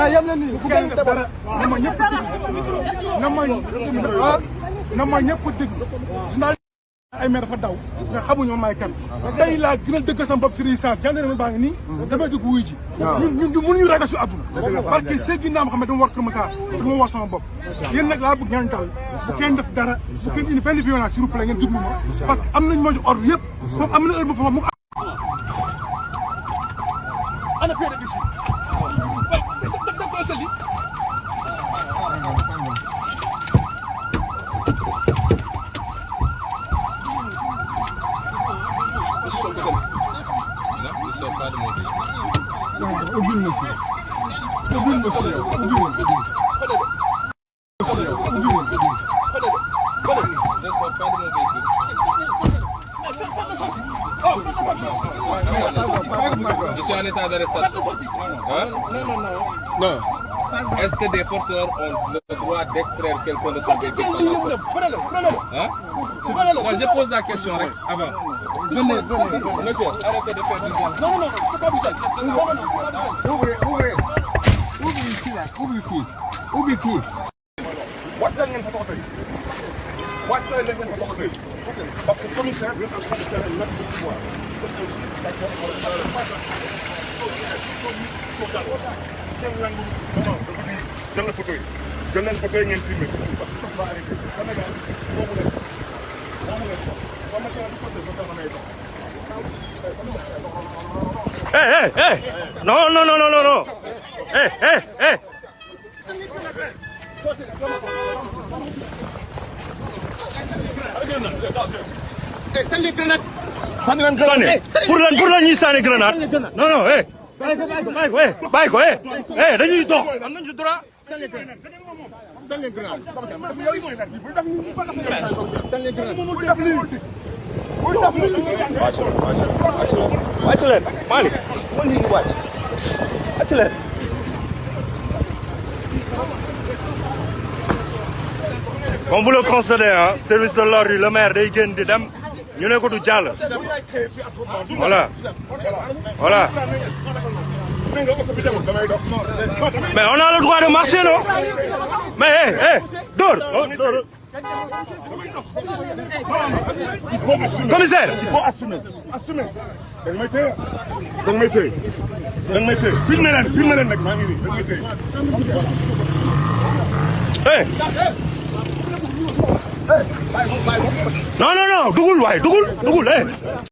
mais yem na nii bu kenn def dara na ma ñëpp déglu ay maire dafa daw nga xamuñu may kan tey laa gën a dëgg sama bopp ci résident gendarmerie baa ngi nii damay dugg wuy ji ñun mënuñu ragal su àdduna parce que Seydina Mohamed dama war Kër Massar dama war sama bopp yéen nag laa bëgg ngeen dal bu kenn def dara bu kenn indi benn violence s'il vous plaît ngeen déglu ma parce que am nañu moo ci ordre yëpp moom am na heure bu fa mu ana pere bi Je suis en état d'arrestation. Non. Est-ce que des porteurs ont le droit d'extraire quelqu'un de son véhicule? Hein? Non, je pose la question avant. Venez. Monsieur, arrêtez de faire du bruit. Non, c'est pas bizarre. Ouvrez. Ouvrez ici, là. Ouvrez ici. parce que commissaire bi nga xam ne nag du pouvoir jël na photo yi jël nañ photo yi ngeen filmé parce que sax ba arrêté Sénégal moomu leen non. Sànni grenade. Pour lan ñuy sànni grenade. Non. Bàyyi ko. Dañuy dox. Am nañu droit. Sànni grenade. Wàcc leen Malick. Wàcc leen. Comme vous le constatez, hein, service de l'ordre, le maire day génn di dem ñu ne ko du jàll. Voilà. Mais on a le droit de marcher, non? Mais dóor. Commissaire. Il faut assumer. Da nga may téye. filmé leen nag maa ngi nii da nga may téye. Non, dugul.